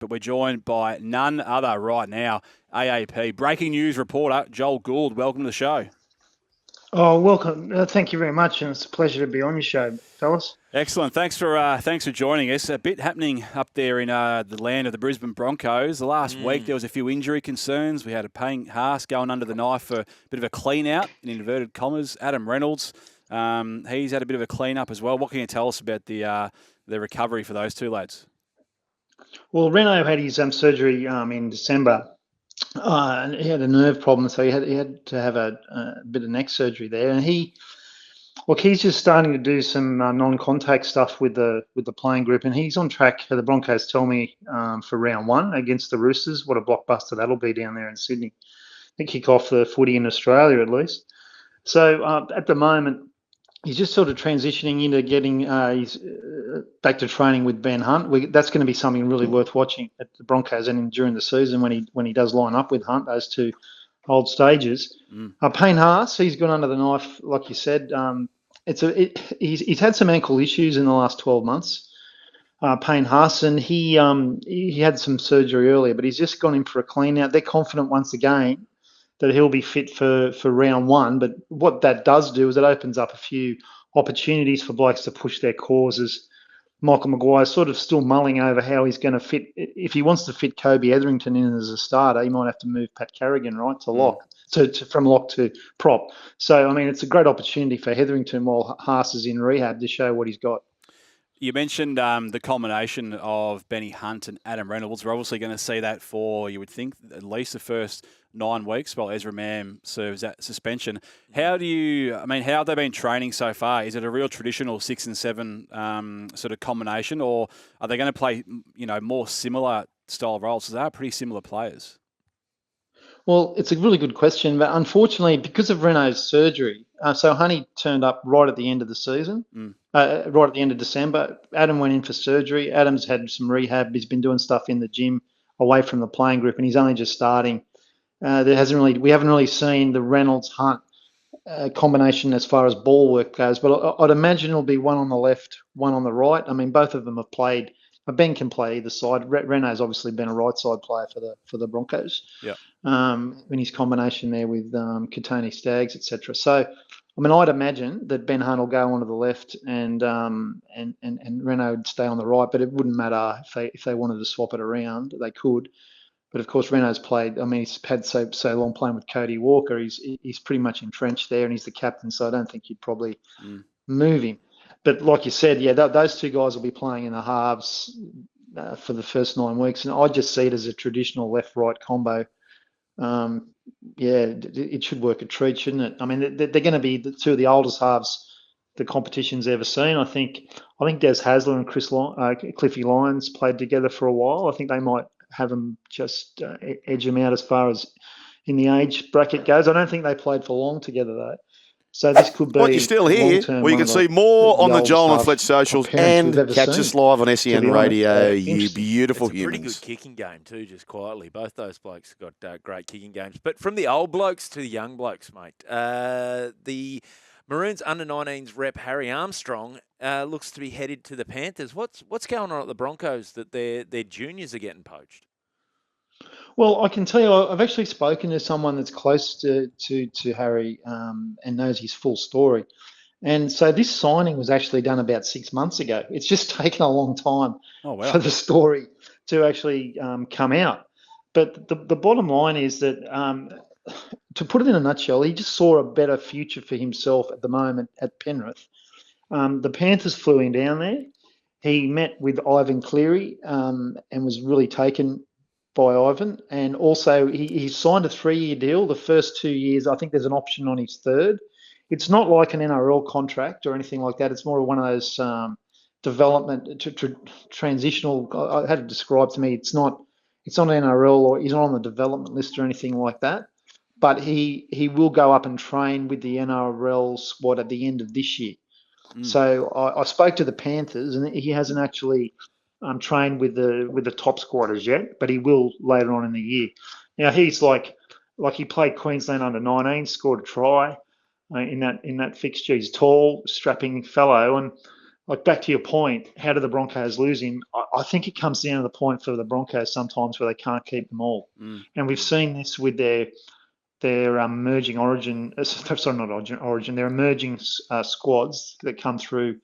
but we're joined by none other right now, AAP breaking news reporter Joel Gould. Welcome to the show. Oh, welcome. Thank you very much, and it's a pleasure to be on your show, fellas. Excellent. Thanks for joining us. A bit happening up there in the land of the Brisbane Broncos. The last week there was a few injury concerns. We had a Payne Haas going under the knife for a bit of a clean out, in inverted commas. Adam Reynolds, he's had a bit of a clean up as well. What can you tell us about the recovery for those two lads? Well, Reno had his surgery in December. And he had a nerve problem, so he had to have a bit of neck surgery there. And he's just starting to do some non-contact stuff with the playing group, and he's on track. The Broncos tell me for round 1 against the Roosters. What a blockbuster that'll be down there in Sydney. They kick off the footy in Australia at least. So at the moment, he's just sort of transitioning into getting he's back to training with Ben Hunt. That's going to be something really worth watching at the Broncos and during the season when he does line up with Hunt, those two old stages. Payne Haas, he's gone under the knife, like you said. He's had some ankle issues in the last 12 months. Payne Haas, and he had some surgery earlier, but he's just gone in for a clean out. They're confident once again that he'll be fit for round 1. But what that does do is it opens up a few opportunities for blokes to push their causes. Michael Maguire's sort of still mulling over how he's going to fit. If he wants to fit Kobe Etherington in as a starter, he might have to move Pat Carrigan, right, to lock, from lock to prop. So, I mean, it's a great opportunity for Hetherington while Haas is in rehab to show what he's got. You mentioned the combination of Benny Hunt and Adam Reynolds. We're obviously going to see that for, you would think, at least the first 9 weeks while Ezra Mam serves that suspension. How have they been training so far? Is it a real traditional 6 and 7 sort of combination, or are they going to play, more similar style roles? Because they are pretty similar players. Well, it's a really good question, but unfortunately, because of Renault's surgery, so Honey turned up right at the end of the season, right at the end of December. Adam went in for surgery. Adam's had some rehab. He's been doing stuff in the gym away from the playing group, and he's only just starting. We haven't really seen the Reynolds Hunt combination as far as ball work goes, but I'd imagine it'll be one on the left, one on the right. I mean, both of them have played. Ben can play either side. Renault's obviously been a right side player for the Broncos. Yeah. In his combination there with Kotoni, Staggs, etc. So, I mean, I'd imagine that Ben Hunt will go onto the left and Renault would stay on the right, but it wouldn't matter if they wanted to swap it around, they could. But of course, Renault's played. I mean, he's had so long playing with Cody Walker. He's pretty much entrenched there, and he's the captain. So I don't think you'd probably move him. But like you said, yeah, those two guys will be playing in the halves for the first 9 weeks, and I just see it as a traditional left-right combo. It should work a treat, shouldn't it? I mean, they're going to be the two of the oldest halves the competition's ever seen. I think Des Hasler and Cliffy Lyons played together for a while. I think they might have them just edge them out as far as in the age bracket goes. I don't think they played for long together, though. So this could be. What, you're still here? Well, you can see more on the Joel and Fletch socials and catch us live on SEN Radio, you beautiful humans. It's a pretty good kicking game too, just quietly. Both those blokes got great kicking games. But from the old blokes to the young blokes, mate, the Maroons under-19s rep Harry Armstrong looks to be headed to the Panthers. What's going on at the Broncos that their juniors are getting poached? Well, I can tell you, I've actually spoken to someone that's close to Harry and knows his full story. And so this signing was actually done about 6 months ago. It's just taken a long time for the story to actually come out. But the bottom line is that, to put it in a nutshell, he just saw a better future for himself at the moment at Penrith. The Panthers flew him down there. He met with Ivan Cleary and was really taken by Ivan, and also he signed a 3-year deal. The first 2 years, I think there's an option on his third. It's not like an NRL contract or anything like that. It's more of one of those development transitional. I had it described to me. It's not an NRL, or he's not on the development list or anything like that. But he will go up and train with the NRL squad at the end of this year. So I spoke to the Panthers, and he hasn't actually trained with the top squatters yet, but he will later on in the year. Now he's like he played Queensland under-19, scored a try in that fixture. He's tall, strapping fellow, and like back to your point, how do the Broncos lose him? I think it comes down to the point for the Broncos sometimes where they can't keep them all. And we've seen this with their emerging origin, sorry, not origin, their emerging squads that come through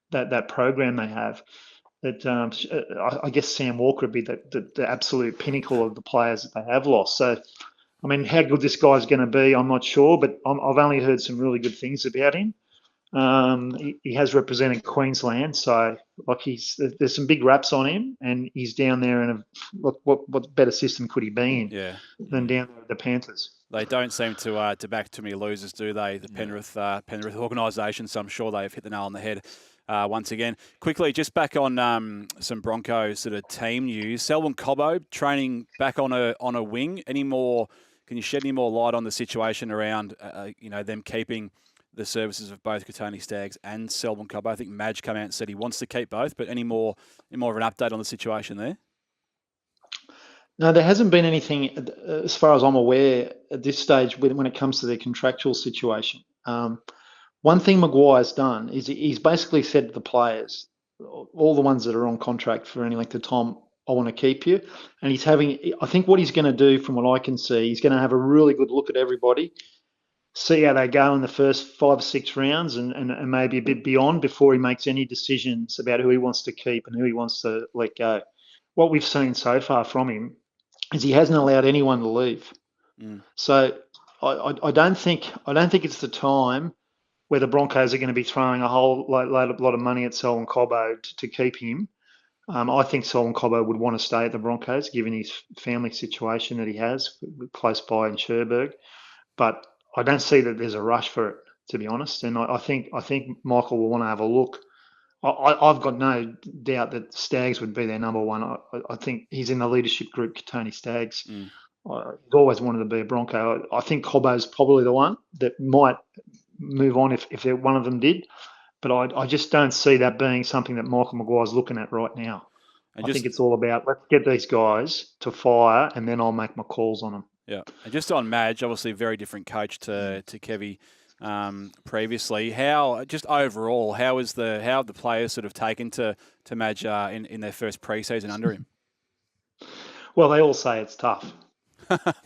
that program they have. That I guess Sam Walker would be the absolute pinnacle of the players that they have lost. So, I mean, how good this guy's going to be, I'm not sure, but I've only heard some really good things about him. He has represented Queensland, so like there's some big raps on him, and he's down there in what better system could he be in than down there at the Panthers? They don't seem to back too many losers, do they? The Penrith organisation. So I'm sure they've hit the nail on the head once again. Quickly, just back on some Broncos sort of team news. Selwyn Cobbo training back on a wing. Any more? Can you shed any more light on the situation around them keeping the services of both Kotoni Staggs and Selwyn Cobbo? I think Madge came out and said he wants to keep both, but any more of an update on the situation there? No, there hasn't been anything, as far as I'm aware, at this stage when it comes to their contractual situation. One thing Maguire's done is he's basically said to the players, all the ones that are on contract for any length of time, I want to keep you. And I think what he's going to do, from what I can see, he's going to have a really good look at everybody, see how they go in the first 5 or 6 rounds and maybe a bit beyond before he makes any decisions about who he wants to keep and who he wants to let go. What we've seen so far from him is he hasn't allowed anyone to leave. So I don't think it's the time where the Broncos are going to be throwing a whole lot of money at Selwyn Cobbo to keep him. I think Selwyn Cobbo would want to stay at the Broncos, given his family situation that he has close by in Cherbourg. But I don't see that there's a rush for it, to be honest. And I think Michael will want to have a look. I've got no doubt that Staggs would be their number one. I think he's in the leadership group, Kotoni Staggs. He's always wanted to be a Bronco. I think Cobbo's probably the one that might move on if one of them did. But I just don't see that being something that Michael Maguire's looking at right now. I think it's all about, let's get these guys to fire and then I'll make my calls on them. Yeah. And just on Madge, obviously a very different coach to Kevy previously. How have the players sort of taken to Madge in their first pre-season under him? Well, they all say it's tough.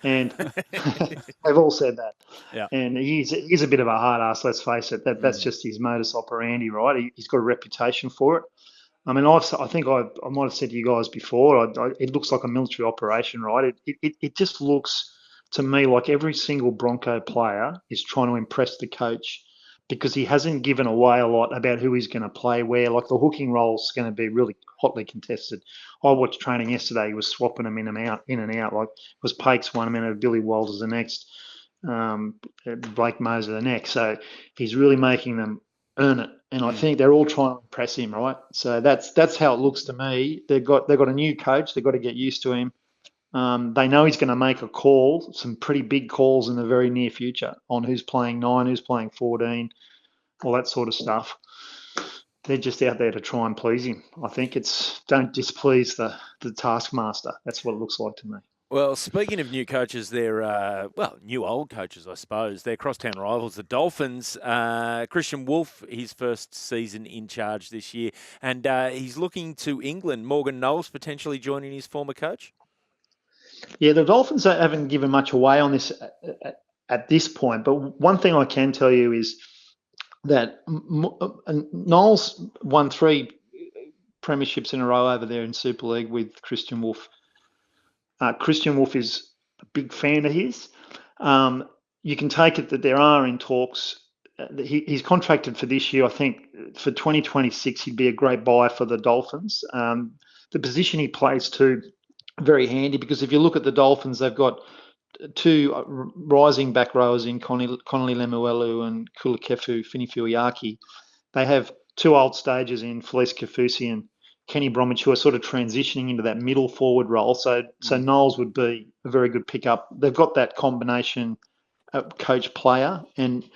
And they've all said that. Yeah. And he's a bit of a hard ass, let's face it. That's just his modus operandi, right? He's got a reputation for it. I mean, I think I might have said to you guys before, it looks like a military operation, right? It just looks to me like every single Bronco player is trying to impress the coach because he hasn't given away a lot about who he's going to play where. Like the hooking role's going to be really hotly contested. I watched training yesterday. He was swapping them in and out. Like it was Pakes one minute, Billy Walters the next, Blake Moser the next. So he's really making them earn it. And I think they're all trying to impress him, right? So that's how it looks to me. They've got a new coach. They've got to get used to him. They know he's going to make a call, some pretty big calls in the very near future on who's playing 9, who's playing 14, all that sort of stuff. They're just out there to try and please him. I think it's don't displease the taskmaster. That's what it looks like to me. Well, speaking of new coaches, they're, new old coaches, I suppose. They're crosstown rivals, the Dolphins. Christian Woolf, his first season in charge this year. And he's looking to England. Morgan Knowles potentially joining his former coach? Yeah, the Dolphins haven't given much away on this at this point. But one thing I can tell you is that Knowles won 3 premierships in a row over there in Super League with Christian Woolf. Christian Woolf is a big fan of his. You can take it that there are in talks. He's contracted for this year. I think for 2026, he'd be a great buy for the Dolphins. The position he plays too, very handy because if you look at the Dolphins, they've got 2 rising back rowers in Connolly Lemuelu and Kulakefu Finifuayaki. They have 2 old stagers in Felice Kafusi and Kenny Bromwich, who are sort of transitioning into that middle forward role. So Knowles would be a very good pickup. They've got that combination coach player, and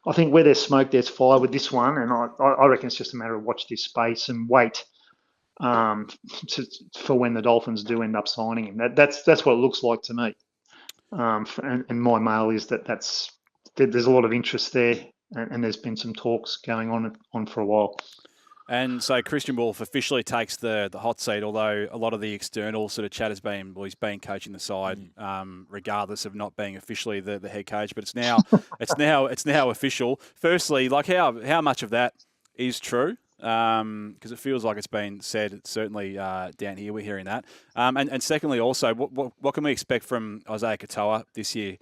I think where there's smoke, there's fire with this one. And I reckon it's just a matter of watch this space and wait for when the Dolphins do end up signing him. That's what it looks like to me. And my mail is there's a lot of interest there, and there's been some talks going on for a while. And so Christian Woolf officially takes the hot seat, although a lot of the external sort of chat has been, well, he's been coaching the side, regardless of not being officially the head coach. But it's now official. Firstly, like how much of that is true? Because it feels like it's been said. Certainly down here, we're hearing that. And secondly, also, what can we expect from Isaiah Katoa this year?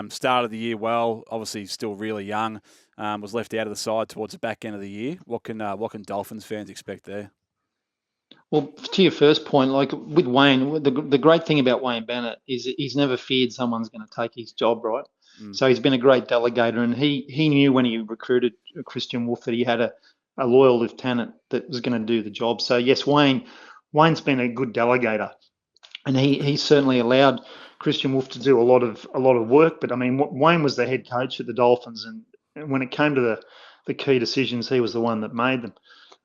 Started the year well, obviously still really young. Was left out of the side towards the back end of the year. What can Dolphins fans expect there? Well, to your first point, like with Wayne, the great thing about Wayne Bennett is he's never feared someone's going to take his job, right? So he's been a great delegator, and he knew when he recruited Christian Woolf that he had a loyal lieutenant that was going to do the job. So yes, Wayne's been a good delegator, and he certainly allowed Christian Woolf to do a lot of work. But I mean, Wayne was the head coach at the Dolphins, and when it came to the key decisions, he was the one that made them.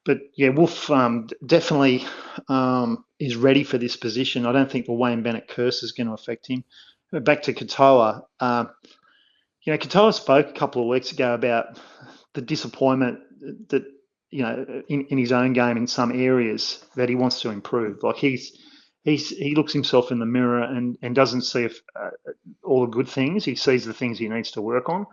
But yeah, Woolf definitely is ready for this position. I don't think the Wayne Bennett curse is going to affect him. But back to Katoa, Katoa spoke a couple of weeks ago about the disappointment that in his own game in some areas that he wants to improve. Like he looks himself in the mirror and doesn't see all the good things. He sees the things he needs to work on.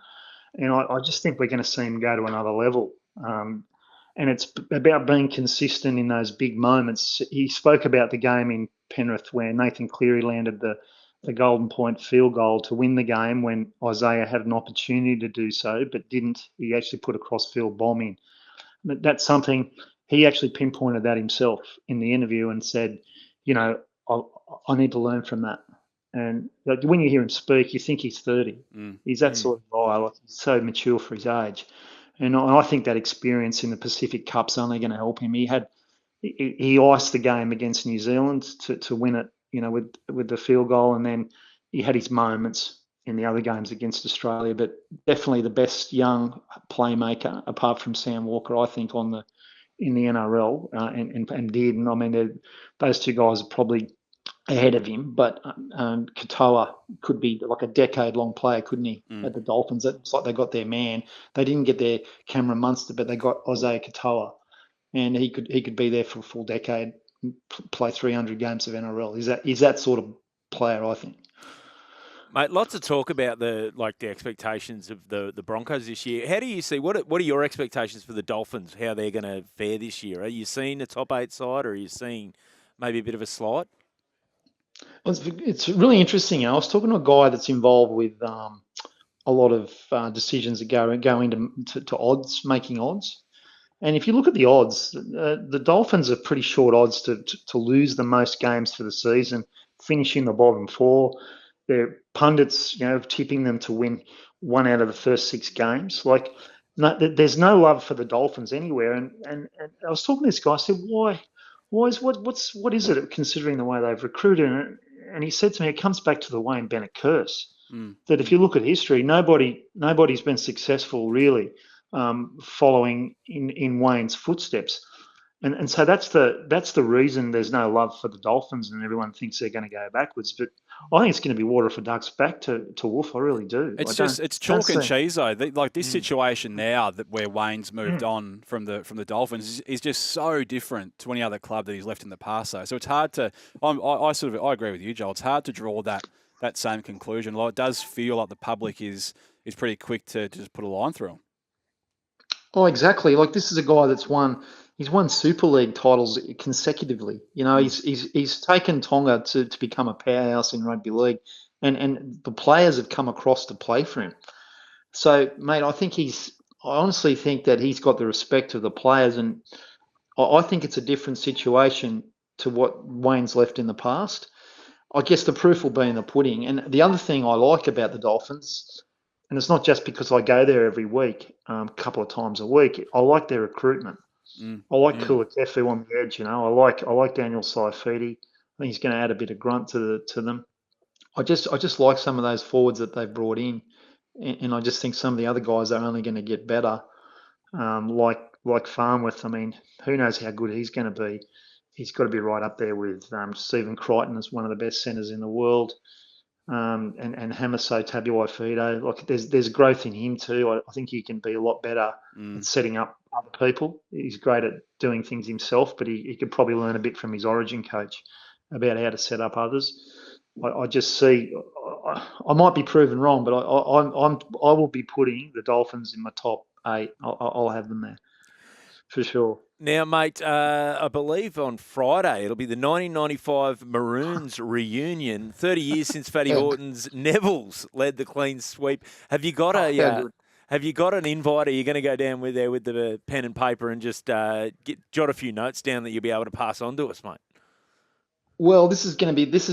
And I just think we're going to see him go to another level. And it's about being consistent in those big moments. He spoke about the game in Penrith where Nathan Cleary landed the golden point field goal to win the game when Isaiah had an opportunity to do so, but didn't. He actually put a cross-field bomb in. That's something he actually pinpointed that himself in the interview and said, I need to learn from that. And when you hear him speak, you think he's 30. He's that sort of guy, like he's so mature for his age. And I think that experience in the Pacific Cup's only going to help him. He iced the game against New Zealand to win it, with the field goal, and then he had his moments in the other games against Australia. But definitely the best young playmaker, apart from Sam Walker, I think, in the NRL, and did. And I mean, those two guys are probably ahead of him, but Katoa could be like a decade-long player, couldn't he, at the Dolphins? It's like they got their man. They didn't get their Cameron Munster, but they got Isaiah Katoa, and he could be there for a full decade, play 300 games of NRL. Is that sort of player, I think. Mate, lots of talk about the expectations of the Broncos this year. How do you see, what are your expectations for the Dolphins, how they're going to fare this year? Are you seeing a top 8 side, or are you seeing maybe a bit of a slide? Well, it's really interesting. I was talking to a guy that's involved with a lot of decisions that go into odds, making odds. And if you look at the odds, the Dolphins are pretty short odds to lose the most games for the season, finish in the bottom 4. Their pundits, tipping them to win 1 out of the first 6 games. Like, there's no love for the Dolphins anywhere. And I was talking to this guy. I said, why? What is it, considering the way they've recruited? And he said to me, it comes back to the Wayne Bennett curse. That if you look at history, nobody's been successful really following in Wayne's footsteps. And so that's the reason there's no love for the Dolphins, and everyone thinks they're going to go backwards. But I think it's going to be water for ducks back to Woolf. I really do. It's chalk and cheese though. Like this situation now where Wayne's moved on from the Dolphins is just so different to any other club that he's left in the past. So it's hard to. I agree with you, Joel. It's hard to draw that same conclusion. Like, it does feel like the public is pretty quick to just put a line through him. Oh, exactly. Like, this is a guy that's won. He's won Super League titles consecutively. He's taken Tonga to become a powerhouse in rugby league, and the players have come across to play for him. So, mate, I honestly think that he's got the respect of the players, and I think it's a different situation to what Wayne's left in the past. I guess the proof will be in the pudding. And the other thing I like about the Dolphins, and it's not just because I go there every week, a couple of times a week, I like their recruitment. I like Kulakefu on the edge, I like Daniel Saifidi. I think he's going to add a bit of grunt to them. I just like some of those forwards that they've brought in, and I just think some of the other guys are only going to get better. Like Farnworth. I mean, who knows how good he's going to be? He's got to be right up there with Stephen Crichton as one of the best centres in the world. and Hamaso Tabuai-Fido. Like there's growth in him too. I think he can be a lot better at setting up other people. He's great at doing things himself, but he could probably learn a bit from his Origin coach about how to set up others. I just see. I might be proven wrong, but I will be putting the Dolphins in my top 8. I'll have them there for sure. Now, mate, I believe on Friday it'll be the 1995 Maroons reunion. 30 years since Fatty Horton's Neville's led the clean sweep. Have you got Have you got an invite? Are you going to go down with the pen and paper and just jot a few notes down that you'll be able to pass on to us, mate? Well, this is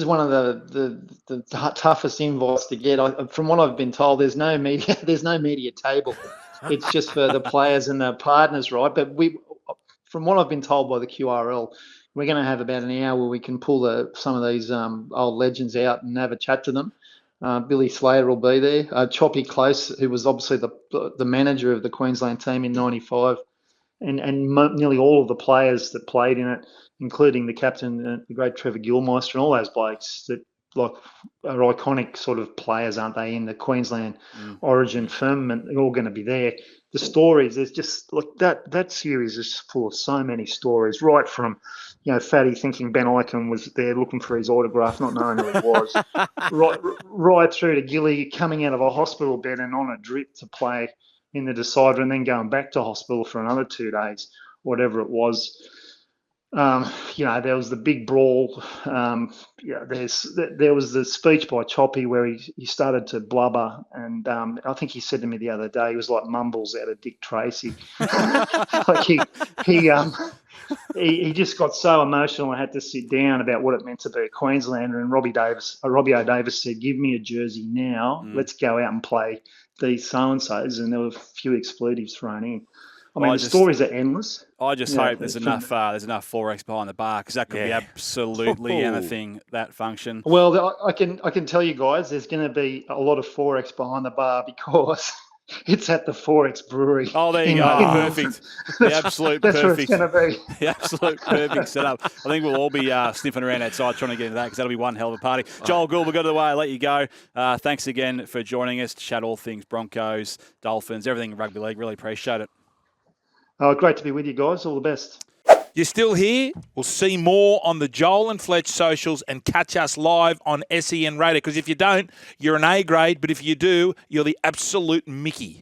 one of the toughest invites to get. From what I've been told, there's no media table. It's just for the players and the partners, right? But from what I've been told by the QRL, we're going to have about an hour where we can pull some of these old legends out and have a chat to them. Billy Slater will be there. Choppy Close, who was obviously the manager of the Queensland team in '95, and nearly all of the players that played in it, including the captain, the great Trevor Gilmeister, and all those blokes that are iconic sort of players, aren't they, in the Queensland Origin firmament. They're all going to be there. The stories, there's just that series is full of so many stories, right from Fatty thinking Ben Ikin was there looking for his autograph, not knowing who he was, right through to Gilly coming out of a hospital bed and on a drip to play in the decider, and then going back to hospital for another 2 days, whatever it was. There was the big brawl. There was the speech by Choppy where he started to blubber, and I think he said to me the other day he was like Mumbles out of Dick Tracy. Like he just got so emotional and had to sit down about what it meant to be a Queenslander. And Robbie O. Davis said, "Give me a jersey now. Let's go out and play these so-and-sos," and there were a few expletives thrown in. I mean, the stories are endless. I just hope there's enough 4X behind the bar, because that could be absolutely anything, that function. Well, I can tell you guys, there's going to be a lot of 4X behind the bar because it's at the 4X brewery. Oh, there you go. Perfect. The absolute that's perfect. That's where it's going to be. The absolute perfect setup. I think we'll all be sniffing around outside trying to get into that, because that'll be one hell of a party. Joel, Gould, we'll go to the way. I'll let you go. Thanks again for joining us to chat all things Broncos, Dolphins, everything rugby league. Really appreciate it. Oh, great to be with you guys. All the best. You're still here? We'll see more on the Joel and Fletch socials and catch us live on SEN Radio. Because if you don't, you're an A grade. But if you do, you're the absolute Mickey.